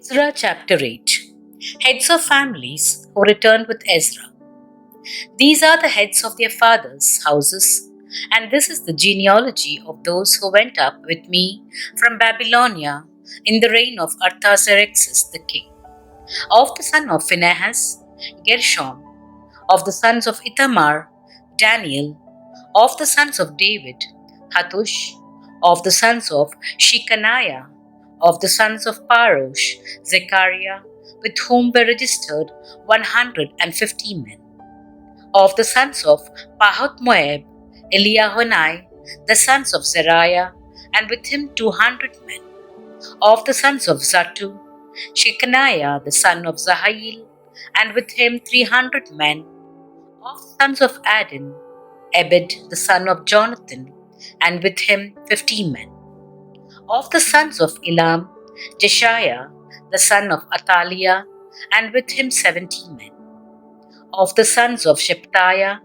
Ezra chapter 8. Heads of families who returned with Ezra. These are the heads of their fathers' houses, and this is the genealogy of those who went up with me from Babylonia in the reign of Artaxerxes the king. Of the son of Phinehas, Gershom. Of the sons of Ithamar, Daniel. Of the sons of David, Hattush. Of the sons of Shekaniah. Of the sons of Parosh, Zechariah, with whom were registered 150 men. Of the sons of Pahath Moab, Eliahonai, the sons of Zeriah, and with him 200 men. Of the sons of Zattu, Shekaniah, the son of Zahail, and with him 300 men. Of the sons of Adin, Ebed, the son of Jonathan, and with him 50 men. Of the sons of Elam, Jeshiah, the son of Athaliah, and with him 70 men. Of the sons of Shephatiah,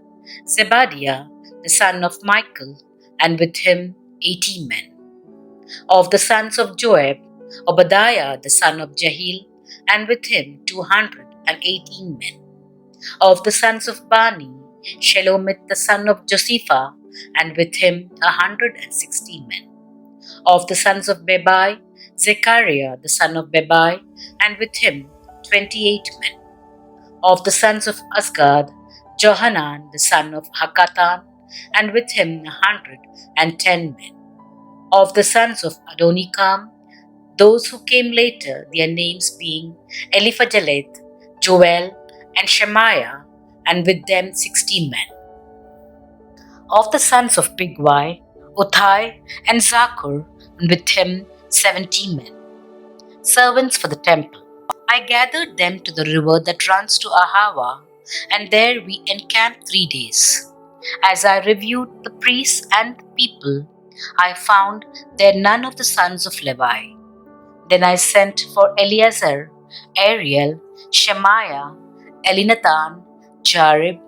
Zebadiah, the son of Michael, and with him 80 men. Of the sons of Joab, Obadiah, the son of Jehiel, and with him 218 men. Of the sons of Bani, Shelomith, the son of Josephah, and with him 160 men. Of the sons of Bebai, Zechariah, the son of Bebai, and with him 28 men. Of the sons of Azgad, Johanan, the son of Hakatan, and with him 110 men. Of the sons of Adonikam, those who came later, their names being Eliphajeleth, Joel, and Shemaiah, and with them 60 men. Of the sons of Bigwai, Uthai, and Zakur, and with him 70 men. Servants for the temple. I gathered them to the river that runs to Ahava, and there we encamped 3 days. As I reviewed the priests and the people, I found there none of the sons of Levi. Then I sent for Eleazar, Ariel, Shemaiah, Elinathan, Jarib,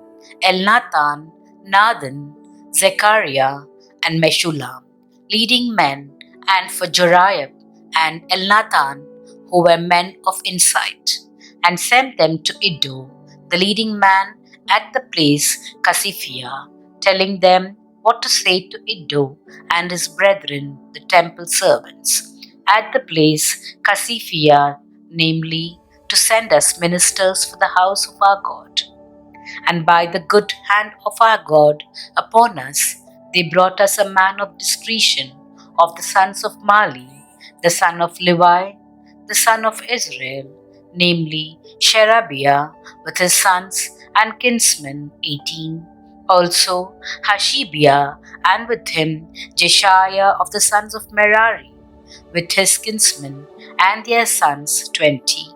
Elnathan, Nathan, Zechariah, and Meshullam, leading men, and for Joriab and Elnathan, who were men of insight, and sent them to Iddo, the leading man at the place Casiphia, telling them what to say to Iddo and his brethren, the temple servants, at the place Casiphia, namely, to send us ministers for the house of our God. And by the good hand of our God upon us, they brought us a man of discretion of the sons of Mali, the son of Levi, the son of Israel, namely Sherebiah, with his sons and kinsmen 18. Also Hashabiah, and with him Jeshiah of the sons of Merari, with his kinsmen and their sons 20.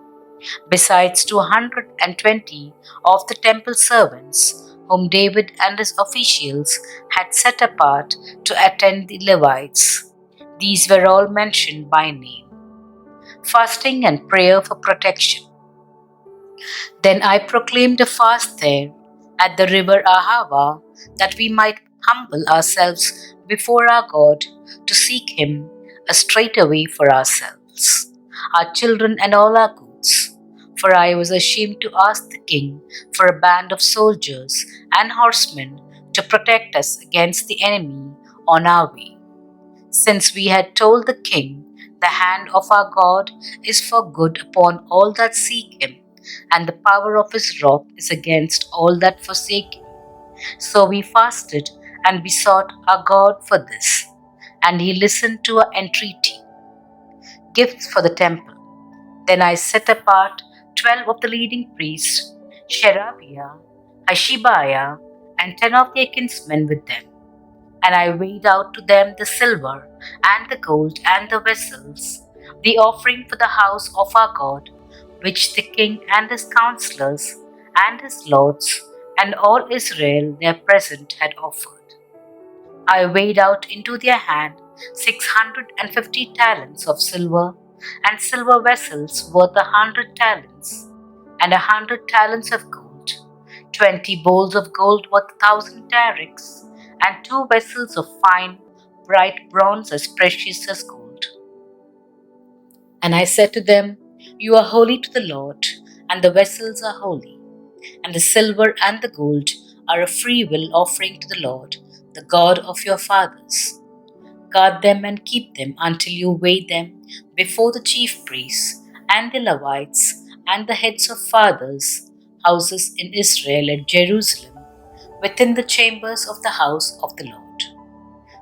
Besides 220 of the temple servants, whom David and his officials had set apart to attend the Levites. These were all mentioned by name. Fasting and prayer for protection. Then I proclaimed a fast there at the river Ahava, that we might humble ourselves before our God to seek Him a straight way for ourselves, our children, and all our goods. For I was ashamed to ask the king for a band of soldiers and horsemen to protect us against the enemy on our way. Since we had told the king, the hand of our God is for good upon all that seek Him, and the power of His wrath is against all that forsake Him. So we fasted and besought our God for this, and He listened to our entreaty. Gifts for the temple. Then I set apart 12 of the leading priests, Sherebiah, Hashabiah, and 10 of their kinsmen with them. And I weighed out to them the silver and the gold and the vessels, the offering for the house of our God, which the king and his counselors and his lords and all Israel there present had offered. I weighed out into their hand 650 talents of silver, and silver vessels worth 100 talents, and 100 talents of gold, 20 bowls of gold worth 1,000 tarics, and 2 vessels of fine, bright bronze as precious as gold. And I said to them, You are holy to the Lord, and the vessels are holy, and the silver and the gold are a free will offering to the Lord, the God of your fathers. Guard them and keep them until you weigh them before the chief priests and the Levites and the heads of fathers' houses in Israel at Jerusalem, within the chambers of the house of the Lord.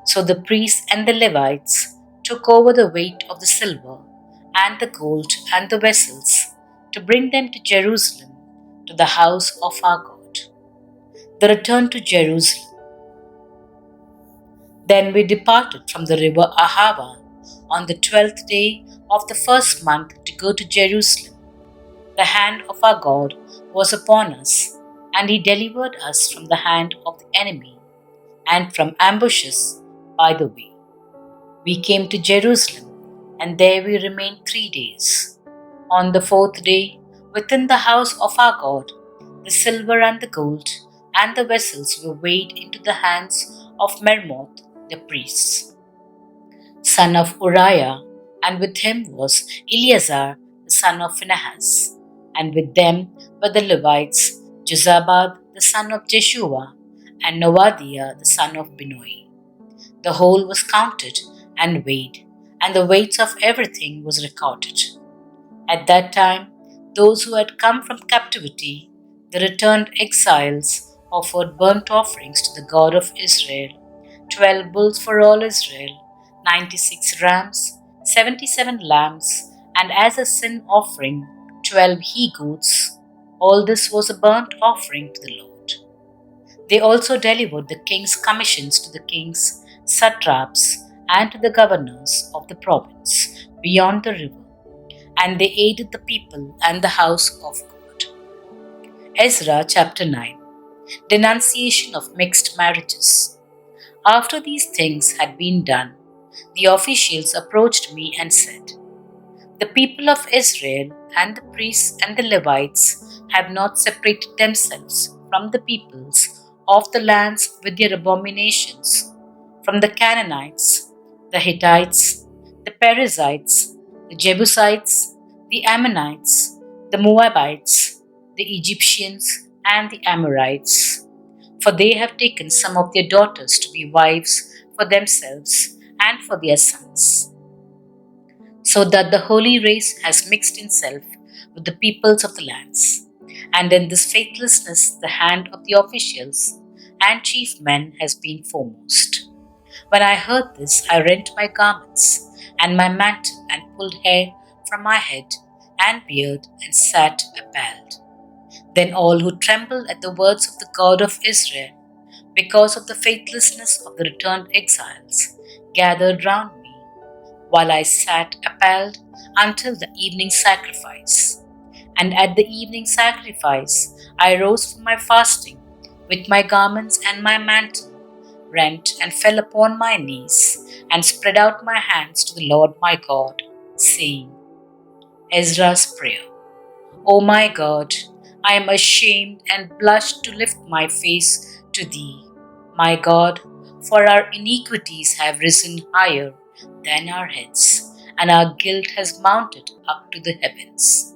So the priests and the Levites took over the weight of the silver and the gold and the vessels to bring them to Jerusalem, to the house of our God. The return to Jerusalem. Then we departed from the river Ahava on the 12th day of the first month to go to Jerusalem. The hand of our God was upon us, and he delivered us from the hand of the enemy and from ambushes by the way. We came to Jerusalem, and there we remained 3 days. On the fourth day, within the house of our God, the silver and the gold and the vessels were weighed into the hands of Mermoth the priest, son of Uriah, and with him was Eleazar the son of Phinehas, and with them were the Levites, Jozabad the son of Jeshua, and Noadiah the son of Binnui. The whole was counted and weighed, and the weights of everything was recorded. At that time, those who had come from captivity, the returned exiles, offered burnt offerings to the God of Israel, 12 bulls for all Israel, 96 rams, 77 lambs, and as a sin offering, 12 he goats. All this was a burnt offering to the Lord. They also delivered the king's commissions to the king's satraps and to the governors of the province beyond the river, and they aided the people and the house of God. Ezra chapter 9. Denunciation of mixed marriages. After these things had been done, the officials approached me and said, "The people of Israel and the priests and the Levites have not separated themselves from the peoples of the lands with their abominations, from the Canaanites, the Hittites, the Perizzites, the Jebusites, the Ammonites, the Moabites, the Egyptians, and the Amorites. For they have taken some of their daughters to be wives for themselves and for their sons, so that the holy race has mixed itself with the peoples of the lands. And in this faithlessness, the hand of the officials and chief men has been foremost." When I heard this, I rent my garments and my mantle and pulled hair from my head and beard and sat appalled. Then all who trembled at the words of the God of Israel, because of the faithlessness of the returned exiles, gathered round me, while I sat appalled until the evening sacrifice. And at the evening sacrifice I rose from my fasting, with my garments and my mantle rent, and fell upon my knees, and spread out my hands to the Lord my God, saying, Ezra's Prayer. O my God, I am ashamed and blush to lift my face to Thee, my God, for our iniquities have risen higher than our heads, and our guilt has mounted up to the heavens.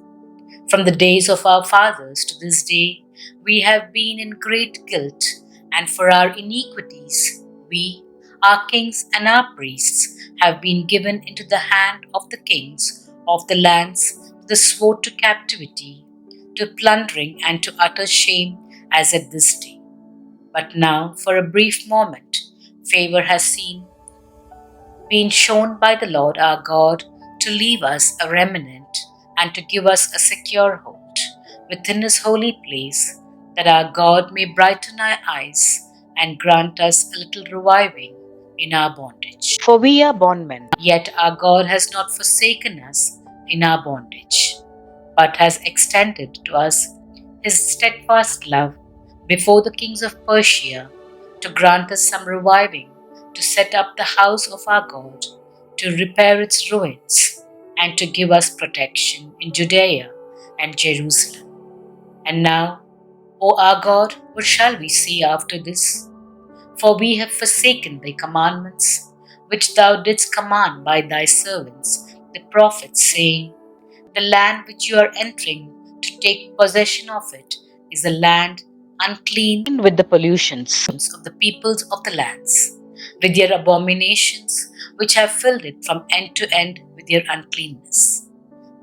From the days of our fathers to this day, we have been in great guilt, and for our iniquities, we, our kings and our priests, have been given into the hand of the kings of the lands, to the sword, to captivity, to plundering, and to utter shame, as at this day. But now, for a brief moment, favor has been shown by the Lord our God to leave us a remnant and to give us a secure hold within His holy place, that our God may brighten our eyes and grant us a little reviving in our bondage. For we are bondmen, yet our God has not forsaken us in our bondage, but has extended to us His steadfast love before the kings of Persia, to grant us some reviving, to set up the house of our God, to repair its ruins, and to give us protection in Judea and Jerusalem. And now, O our God, what shall we say after this? For we have forsaken Thy commandments, which Thou didst command by Thy servants, the prophets, saying, The land which you are entering to take possession of it is a land unclean with the pollutions of the peoples of the lands, with their abominations which have filled it from end to end with their uncleanness.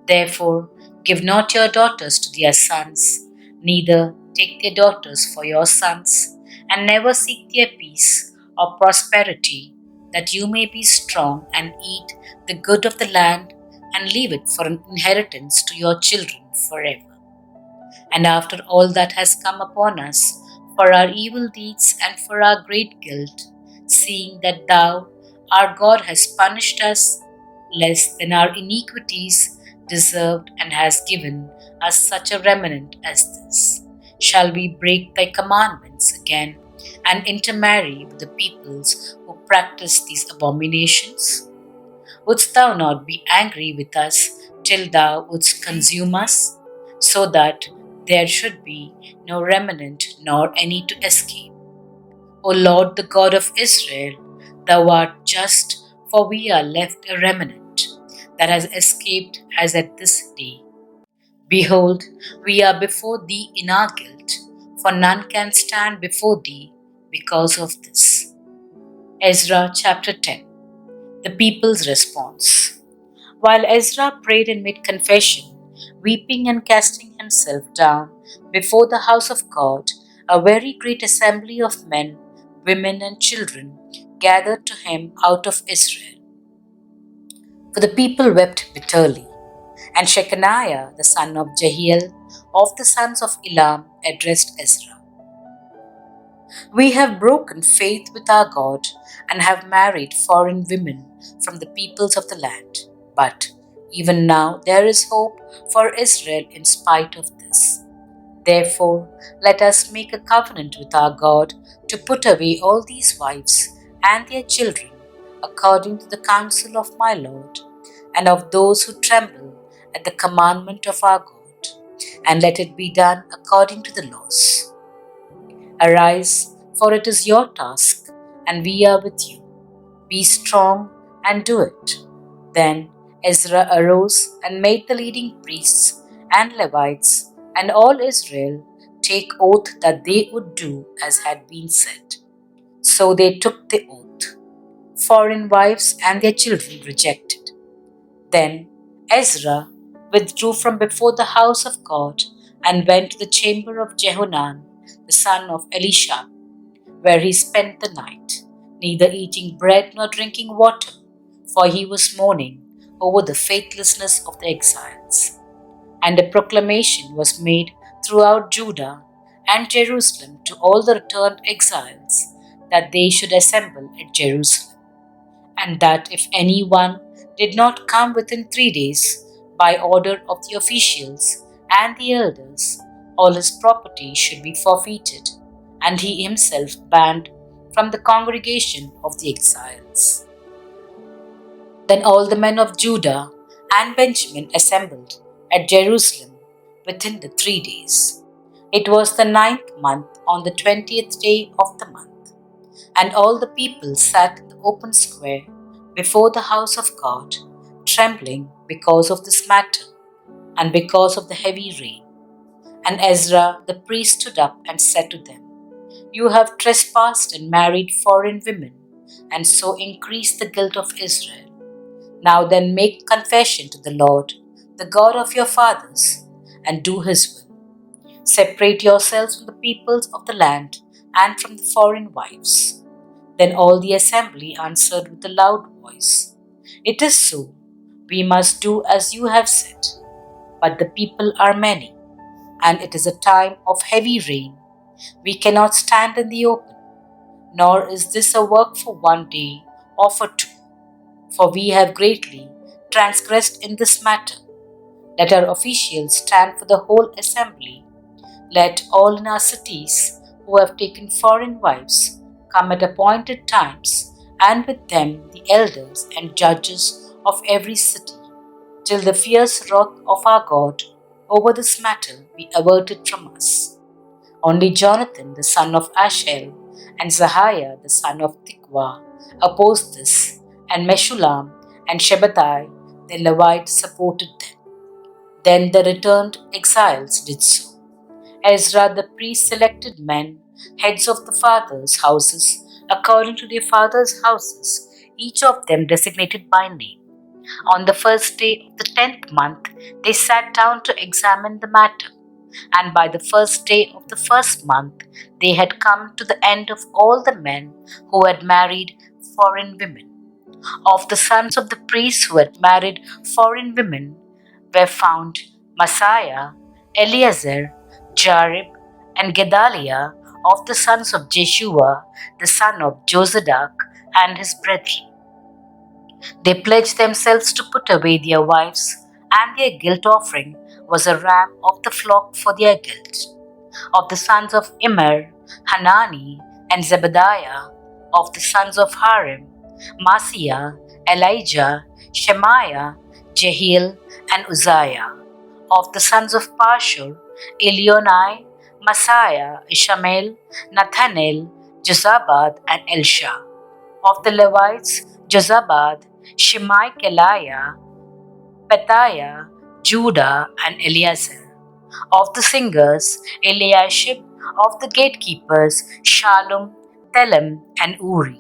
Therefore, give not your daughters to their sons, neither take their daughters for your sons, and never seek their peace or prosperity, that you may be strong and eat the good of the land and leave it for an inheritance to your children forever. And after all that has come upon us, for our evil deeds and for our great guilt, seeing that Thou, our God, has punished us less than our iniquities deserved and has given us such a remnant as this, shall we break Thy commandments again and intermarry with the peoples who practice these abominations? Wouldst Thou not be angry with us till Thou wouldst consume us, so that there should be no remnant nor any to escape? O Lord, the God of Israel, Thou art just, for we are left a remnant that has escaped as at this day. Behold, we are before Thee in our guilt, for none can stand before Thee because of this. Ezra chapter 10. The people's response. While Ezra prayed and made confession, weeping and casting himself down before the house of God, a very great assembly of men, women, and children gathered to him out of Israel. For the people wept bitterly, and Shechaniah, the son of Jehiel, of the sons of Elam, addressed Ezra. We have broken faith with our God and have married foreign women from the peoples of the land. But even now there is hope for Israel in spite of this. Therefore, let us make a covenant with our God to put away all these wives and their children according to the counsel of my Lord and of those who tremble at the commandment of our God, and let it be done according to the laws. Arise, for it is your task, and we are with you. Be strong and do it. Then Ezra arose and made the leading priests and Levites and all Israel take oath that they would do as had been said. So they took the oath. Foreign wives and their children rejected. Then Ezra withdrew from before the house of God and went to the chamber of Jehohanan, the son of Elisha, where he spent the night, neither eating bread nor drinking water, for he was mourning over the faithlessness of the exiles. And a proclamation was made throughout Judah and Jerusalem to all the returned exiles that they should assemble at Jerusalem, and that if anyone did not come within 3 days, by order of the officials and the elders, all his property should be forfeited, and he himself banned from the congregation of the exiles. Then all the men of Judah and Benjamin assembled at Jerusalem within the 3 days. It was the 9th month on the 20th day of the month, and all the people sat in the open square before the house of God, trembling because of this matter and because of the heavy rain. And Ezra the priest stood up and said to them, You have trespassed and married foreign women, and so increased the guilt of Israel. Now then make confession to the Lord, the God of your fathers, and do his will. Separate yourselves from the peoples of the land and from the foreign wives. Then all the assembly answered with a loud voice, It is so, we must do as you have said. But the people are many, and it is a time of heavy rain. We cannot stand in the open, nor is this a work for 1 day or for 2. For we have greatly transgressed in this matter. Let our officials stand for the whole assembly. Let all in our cities who have taken foreign wives come at appointed times, and with them the elders and judges of every city, till the fierce wrath of our God over this matter be averted from us. Only Jonathan the son of Ashel and Zahiah the son of Tikwa opposed this, and Meshullam and Shabbatai the Levite supported them. Then the returned exiles did so. Ezra the priest selected men, heads of the fathers' houses, according to their fathers' houses, each of them designated by name. On the first day of the 10th month, they sat down to examine the matter, and by the first day of the first month, they had come to the end of all the men who had married foreign women. Of the sons of the priests who had married foreign women were found Messiah, Eleazar, Jarib, and Gedaliah of the sons of Jeshua, the son of Josadak, and his brethren. They pledged themselves to put away their wives, and their guilt offering was a ram of the flock for their guilt. Of the sons of Immer, Hanani, and Zebediah; of the sons of Harim, Masiah, Elijah, Shemaiah, Jehiel, and Uzziah; of the sons of Pashur, Elionai, Messiah, Ishmael, Nathanael, Jozabad, and Elsha; of the Levites, Jozabad, Shimei, Keliah, Petaiah, Judah, and Eleazar; of the singers, Eliashib; of the gatekeepers, Shallum, Telem, and Uri;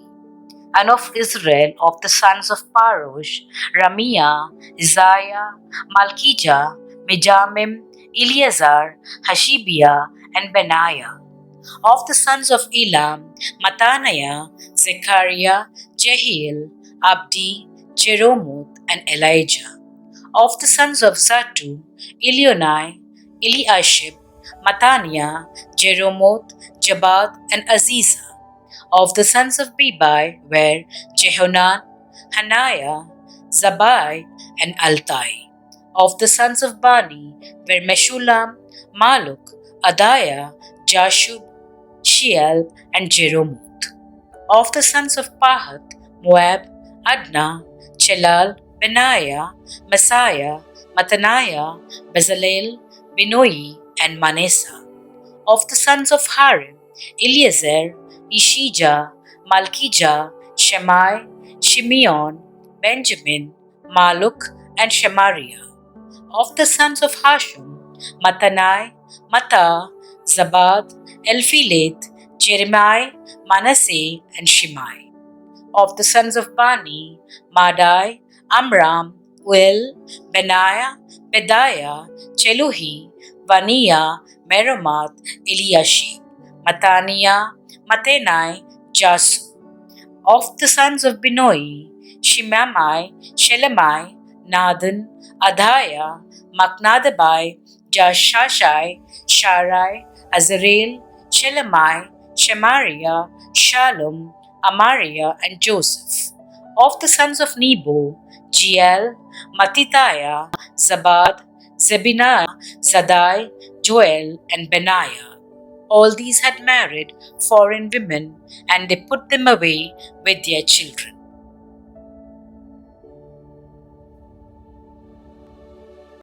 and of Israel, of the sons of Parosh, Ramiah, Isaiah, Malkijah, Mijamim, Eleazar, Hashibiah, and Benaiah; of the sons of Elam, Mattaniah, Zechariah, Jehiel, Abdi, Jeromoth, and Elijah; of the sons of Zatu, Elionai, Eliashib, Mattaniah, Jeromoth, Jabad, and Aziza; of the sons of Bebai were Jehonan, Hananiah, Zabai, and Altai; of the sons of Bani were Meshulam, Maluk, Adiah, Jashub, Sheal, and Jeromoth; of the sons of Pahath, Moab, Adna, Chelal, Benaiah, Messiah, Mattaniah, Bezalel, Binoi, and Manasseh; of the sons of Harim, Eleazar, Ishijah, Malkijah, Shammai, Shimeon, Benjamin, Maluk, and Shemariah; of the sons of Hashum, Mattanai, Mattah, Zabad, Elphilet, Jeremiah, Manasseh, and Shimei; of the sons of Bani, Madai, Amram, Uel, Benaiah, Pedaiah, Cheluhi, Vaniah, Meromath, Eliashib, Mattaniah, Mattenai, Jasu; of the sons of Binoi, Shimamai, Shelemai, Nathan, Adaiah, Maknadabai, Jashashai, Sharai, Azarel, Shelemai, Shemariah, Shalom, Amariah, and Joseph; of the sons of Nebo, Jeiel, Mattithiah, Zabad, Zebinah, Zadai, Joel, and Benaiah. All these had married foreign women, and they put them away with their children.